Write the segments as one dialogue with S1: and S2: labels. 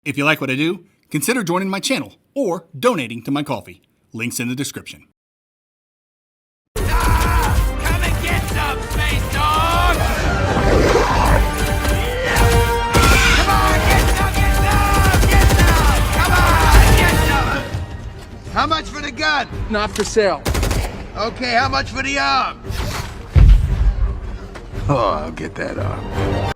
S1: If you like what I do, consider joining my channel or donating to my coffee. Links in the description.
S2: Come and get some, space dog! Come on, get some! Come on, get some! How much for the gun?
S3: Not for sale.
S2: Okay, how much for the arm? Oh, I'll get that arm.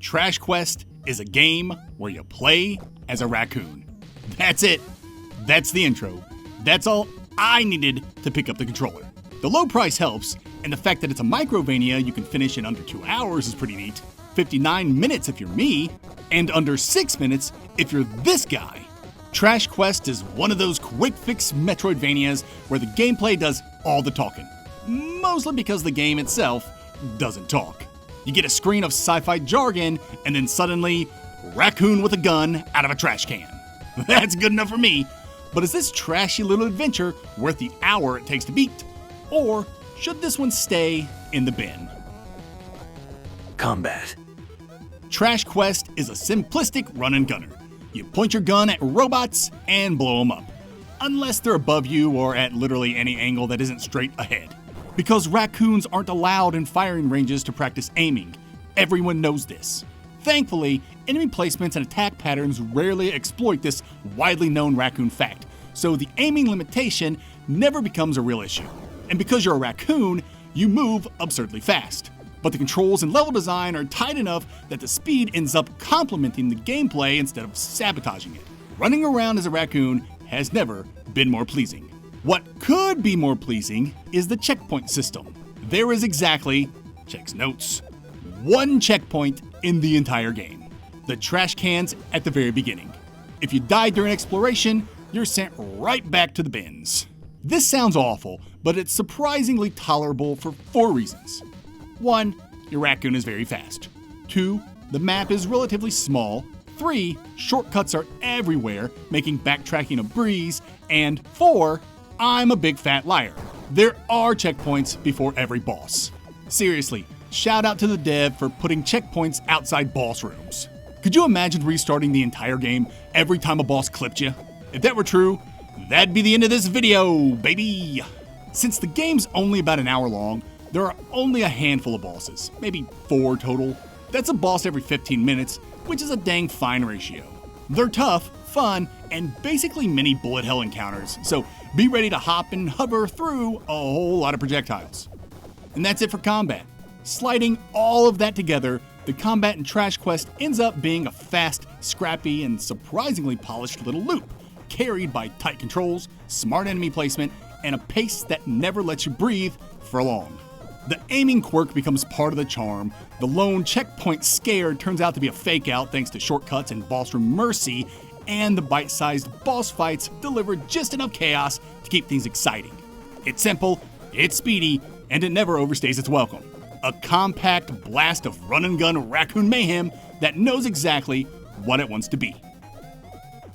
S1: Trash Quest is a game where you play as a raccoon. That's it. That's the intro. That's all I needed to pick up the controller. The low price helps, and the fact that it's a Metroidvania you can finish in under 2 hours is pretty neat. 59 minutes if you're me, and under 6 minutes if you're this guy. Trash Quest is one of those quick fix Metroidvanias where the gameplay does all the talking. Mostly because the game itself doesn't talk. You get a screen of sci-fi jargon, and then suddenly, raccoon with a gun out of a trash can. That's good enough for me, but is this trashy little adventure worth the hour it takes to beat? Or should this one stay in the bin?
S4: Combat.
S1: Trash Quest is a simplistic run and gunner. You point your gun at robots and blow them up. Unless they're above you or at literally any angle that isn't straight ahead. Because raccoons aren't allowed in firing ranges to practice aiming. Everyone knows this. Thankfully, enemy placements and attack patterns rarely exploit this widely known raccoon fact, so the aiming limitation never becomes a real issue. And because you're a raccoon, you move absurdly fast. But the controls and level design are tight enough that the speed ends up complementing the gameplay instead of sabotaging it. Running around as a raccoon has never been more pleasing. What could be more pleasing is the checkpoint system. There is exactly, checks notes, one checkpoint in the entire game. The trash cans at the very beginning. If you die during exploration, you're sent right back to the bins. This sounds awful, but it's surprisingly tolerable for 4 reasons. 1, your raccoon is very fast. 2, the map is relatively small. 3, shortcuts are everywhere, making backtracking a breeze. And 4, I'm a big fat liar. There are checkpoints before every boss. Seriously, shout out to the dev for putting checkpoints outside boss rooms. Could you imagine restarting the entire game every time a boss clipped you? If that were true, that'd be the end of this video, baby! Since the game's only about an hour long, there are only a handful of bosses, maybe 4 total. That's a boss every 15 minutes, which is a dang fine ratio. They're tough, fun, and basically mini bullet hell encounters, so be ready to hop and hover through a whole lot of projectiles. And that's it for combat. Sliding all of that together, the combat in Trash Quest ends up being a fast, scrappy, and surprisingly polished little loop, carried by tight controls, smart enemy placement, and a pace that never lets you breathe for long. The aiming quirk becomes part of the charm, the lone checkpoint scare turns out to be a fake out thanks to shortcuts and boss room mercy, and the bite-sized boss fights deliver just enough chaos to keep things exciting. It's simple, it's speedy, and it never overstays its welcome. A compact blast of run-and-gun raccoon mayhem that knows exactly what it wants to be.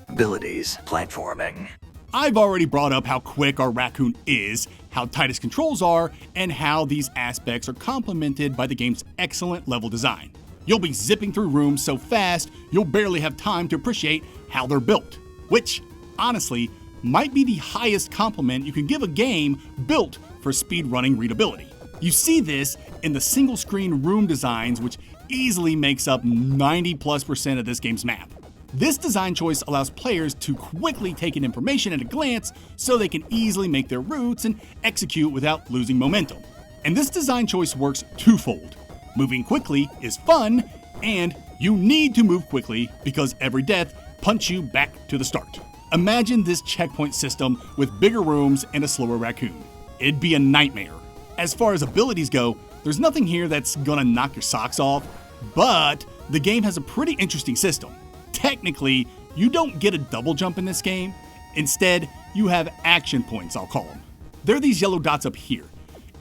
S4: Abilities. Platforming.
S1: I've already brought up how quick our raccoon is, how tight his controls are, and how these aspects are complemented by the game's excellent level design. You'll be zipping through rooms so fast, you'll barely have time to appreciate how they're built. Which, honestly, might be the highest compliment you can give a game built for speedrunning readability. You see this in the single-screen room designs, which easily makes up 90+% of this game's map. This design choice allows players to quickly take in information at a glance so they can easily make their routes and execute without losing momentum. And this design choice works twofold. Moving quickly is fun, and you need to move quickly because every death punts you back to the start. Imagine this checkpoint system with bigger rooms and a slower raccoon. It'd be a nightmare. As far as abilities go, there's nothing here that's gonna knock your socks off, but the game has a pretty interesting system. Technically, you don't get a double jump in this game. Instead, you have action points, I'll call them. They're these yellow dots up here.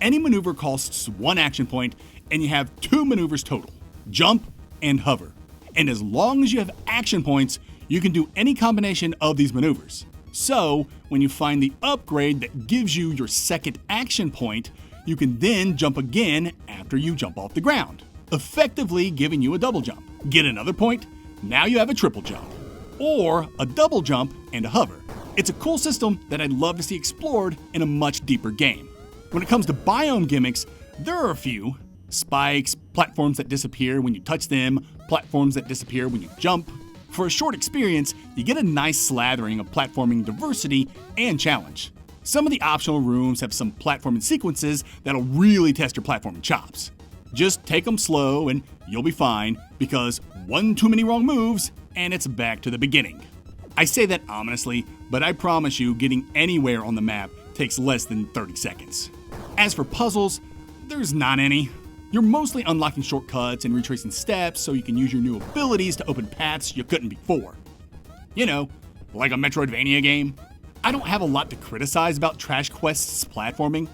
S1: Any maneuver costs 1 action point, and you have 2 maneuvers total, jump and hover. And as long as you have action points, You can do any combination of these maneuvers. So, when you find the upgrade that gives you your second action point, you can then jump again after you jump off the ground, effectively giving you a double jump. Get another point, now you have a triple jump, or a double jump and a hover. It's a cool system that I'd love to see explored in a much deeper game. When it comes to biome gimmicks, there are a few. Spikes, platforms that disappear when you touch them, platforms that disappear when you jump. For a short experience, you get a nice slathering of platforming diversity and challenge. Some of the optional rooms have some platforming sequences that'll really test your platforming chops. Just take them slow and you'll be fine, because one too many wrong moves and it's back to the beginning. I say that ominously, but I promise you getting anywhere on the map takes less than 30 seconds. As for puzzles, there's not any. You're mostly unlocking shortcuts and retracing steps so you can use your new abilities to open paths you couldn't before. You know, like a Metroidvania game. I don't have a lot to criticize about Trash Quest's platforming,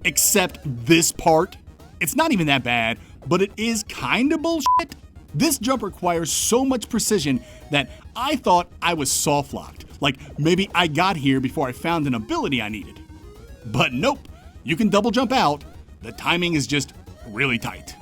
S1: except this part. It's not even that bad, but it is kinda bullshit. This jump requires so much precision that I thought I was soft-locked, like maybe I got here before I found an ability I needed. But nope, you can double jump out. The timing is just really tight.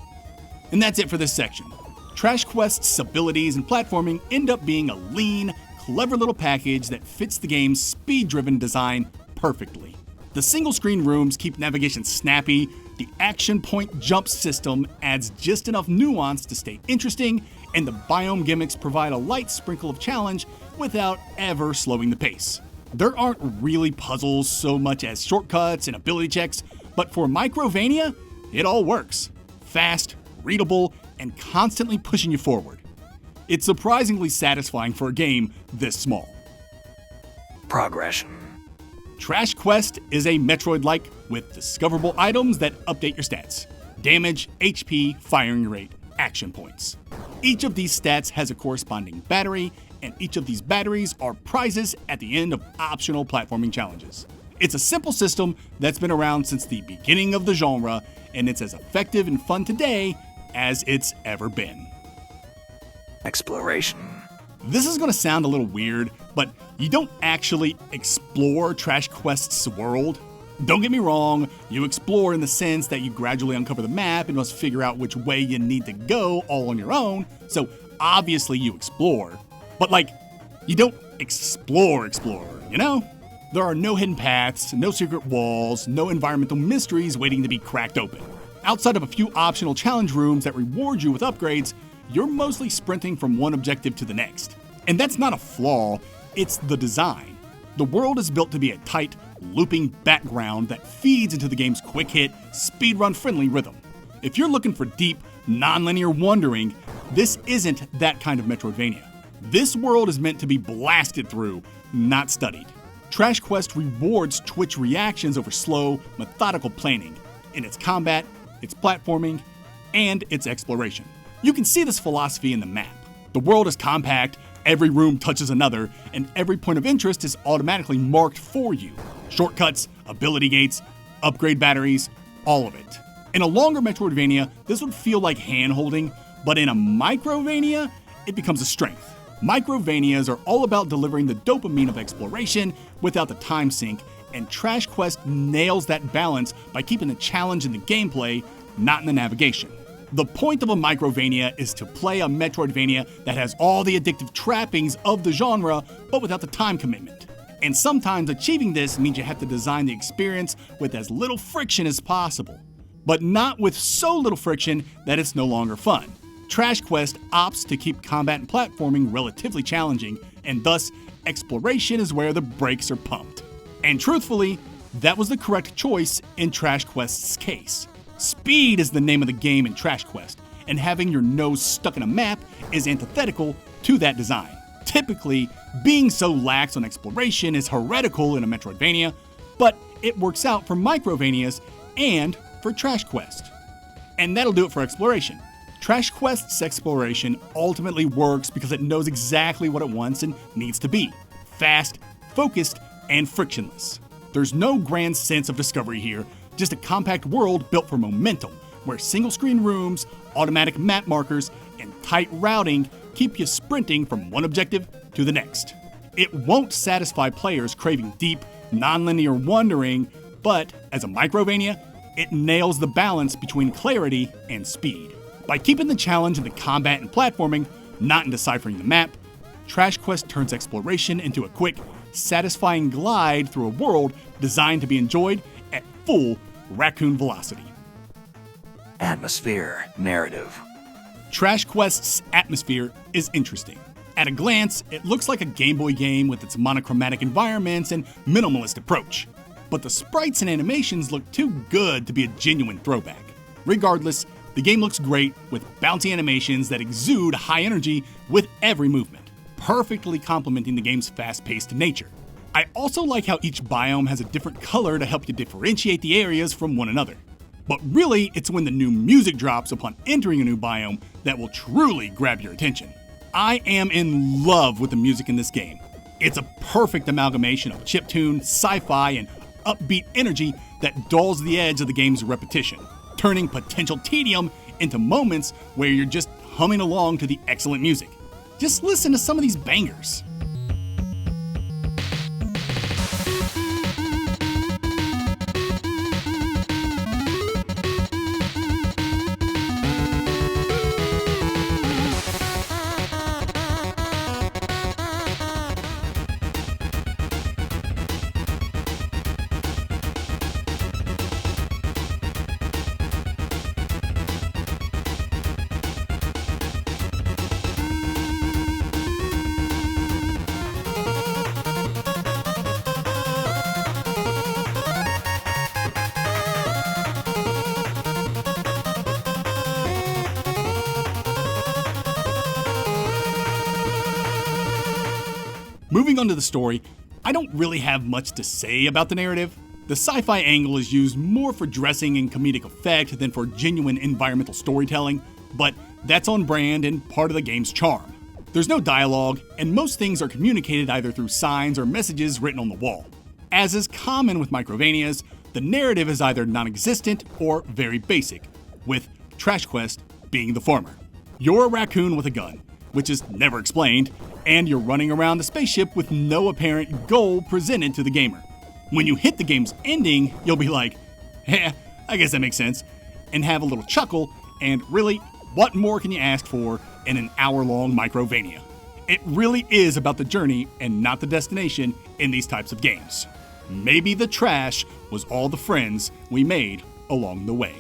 S1: And that's it for this section. Trash Quest's abilities and platforming end up being a lean, clever little package that fits the game's speed-driven design perfectly. The single-screen rooms keep navigation snappy, the action point jump system adds just enough nuance to stay interesting, and the biome gimmicks provide a light sprinkle of challenge without ever slowing the pace. There aren't really puzzles so much as shortcuts and ability checks, but for Microvania, it all works. Fast, readable, and constantly pushing you forward. It's surprisingly satisfying for a game this small.
S4: Progression.
S1: Trash Quest is a Metroid-like with discoverable items that update your stats. Damage, HP, firing rate, action points. Each of these stats has a corresponding battery, and each of these batteries are prizes at the end of optional platforming challenges. It's a simple system that's been around since the beginning of the genre, and it's as effective and fun today as it's ever been.
S4: Exploration.
S1: This is going to sound a little weird, but you don't actually explore Trash Quest's world. Don't get me wrong, you explore in the sense that you gradually uncover the map and must figure out which way you need to go all on your own, so obviously you explore. But you don't explore, you know? There are no hidden paths, no secret walls, no environmental mysteries waiting to be cracked open. Outside of a few optional challenge rooms that reward you with upgrades, you're mostly sprinting from one objective to the next. And that's not a flaw, it's the design. The world is built to be a tight, looping background that feeds into the game's quick-hit, speedrun-friendly rhythm. If you're looking for deep, non-linear wandering, this isn't that kind of Metroidvania. This world is meant to be blasted through, not studied. Trash Quest rewards Twitch reactions over slow, methodical planning in its combat, its platforming, and its exploration. You can see this philosophy in the map. The world is compact, every room touches another, and every point of interest is automatically marked for you. Shortcuts, ability gates, upgrade batteries, all of it. In a longer Metroidvania, this would feel like hand-holding, but in a Microvania, it becomes a strength. Microvanias are all about delivering the dopamine of exploration without the time sink, and Trash Quest nails that balance by keeping the challenge in the gameplay, not in the navigation. The point of a Microvania is to play a Metroidvania that has all the addictive trappings of the genre, but without the time commitment. And sometimes achieving this means you have to design the experience with as little friction as possible, but not with so little friction that it's no longer fun. Trash Quest opts to keep combat and platforming relatively challenging, and thus exploration is where the brakes are pumped. And truthfully, that was the correct choice in Trash Quest's case. Speed is the name of the game in Trash Quest, and having your nose stuck in a map is antithetical to that design. Typically, being so lax on exploration is heretical in a Metroidvania, but it works out for Microvanias and for Trash Quest. And that'll do it for exploration. Trash Quest's exploration ultimately works because it knows exactly what it wants and needs to be. Fast, focused, and frictionless. There's no grand sense of discovery here, just a compact world built for momentum, where single-screen rooms, automatic map markers, and tight routing keep you sprinting from one objective to the next. It won't satisfy players craving deep, non-linear wandering, but as a Microvania, it nails the balance between clarity and speed. By keeping the challenge in the combat and platforming, not in deciphering the map, Trash Quest turns exploration into a quick, satisfying glide through a world designed to be enjoyed at full raccoon velocity.
S4: Atmosphere. Narrative.
S1: Trash Quest's atmosphere is interesting. At a glance, it looks like a Game Boy game with its monochromatic environments and minimalist approach. But the sprites and animations look too good to be a genuine throwback. Regardless, the game looks great with bouncy animations that exude high energy with every movement, perfectly complementing the game's fast-paced nature. I also like how each biome has a different color to help you differentiate the areas from one another. But really, it's when the new music drops upon entering a new biome that will truly grab your attention. I am in love with the music in this game. It's a perfect amalgamation of chiptune, sci-fi, and upbeat energy that dulls the edge of the game's repetition, turning potential tedium into moments where you're just humming along to the excellent music. Just listen to some of these bangers. Moving on to the story, I don't really have much to say about the narrative. The sci-fi angle is used more for dressing and comedic effect than for genuine environmental storytelling, but that's on brand and part of the game's charm. There's no dialogue, and most things are communicated either through signs or messages written on the wall. As is common with Microvanias, the narrative is either non-existent or very basic, with Trash Quest being the former. You're a raccoon with a gun, which is never explained, and you're running around the spaceship with no apparent goal presented to the gamer. When you hit the game's ending, you'll be like, I guess that makes sense, and have a little chuckle, and really, what more can you ask for in an hour-long Microvania? It really is about the journey and not the destination in these types of games. Maybe the trash was all the friends we made along the way.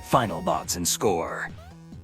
S4: Final thoughts and score.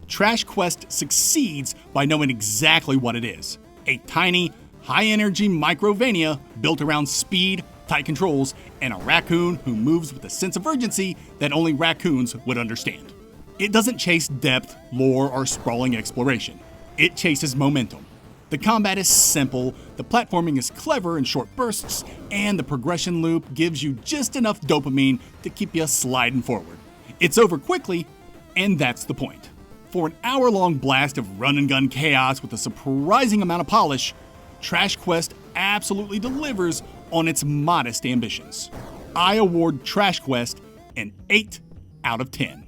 S1: Trash Quest succeeds by knowing exactly what it is. A tiny, high-energy Microvania built around speed, tight controls, and a raccoon who moves with a sense of urgency that only raccoons would understand. It doesn't chase depth, lore, or sprawling exploration. It chases momentum. The combat is simple, the platforming is clever in short bursts, and the progression loop gives you just enough dopamine to keep you sliding forward. It's over quickly, and that's the point. For an hour-long blast of run-and-gun chaos with a surprising amount of polish, Trash Quest absolutely delivers on its modest ambitions. I award Trash Quest an 8 out of 10.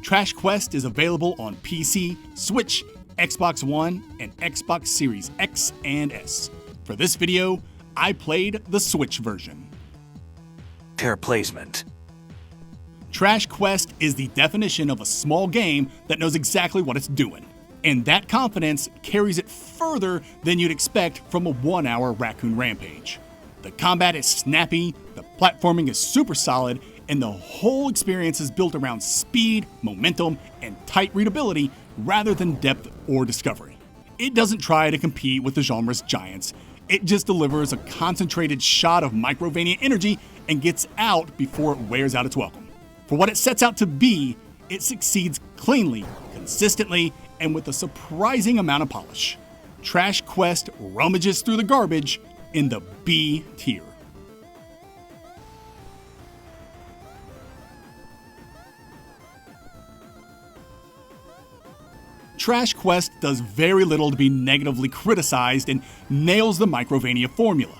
S1: Trash Quest is available on PC, Switch, Xbox One, and Xbox Series X and S. For this video, I played the Switch version.
S4: Pair placement.
S1: Trash Quest is the definition of a small game that knows exactly what it's doing. And that confidence carries it further than you'd expect from a 1-hour Raccoon Rampage. The combat is snappy, the platforming is super solid, and the whole experience is built around speed, momentum, and tight readability rather than depth or discovery. It doesn't try to compete with the genre's giants. It just delivers a concentrated shot of Microvania energy and gets out before it wears out its welcome. For what it sets out to be, it succeeds cleanly, consistently, and with a surprising amount of polish. Trash Quest rummages through the garbage in the B tier. Trash Quest does very little to be negatively criticized and nails the Microvania formula.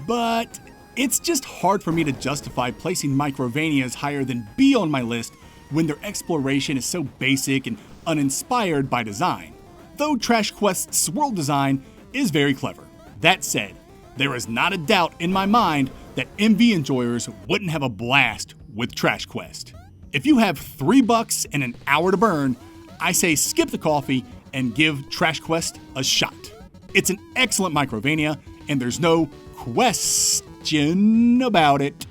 S1: But it's just hard for me to justify placing Microvanias higher than B on my list when their exploration is so basic and uninspired by design, though Trash Quest's world design is very clever. That said, there is not a doubt in my mind that MV enjoyers wouldn't have a blast with Trash Quest. If you have $3 and an hour to burn, I say skip the coffee and give Trash Quest a shot. It's an excellent Microvania, and there's no question about it.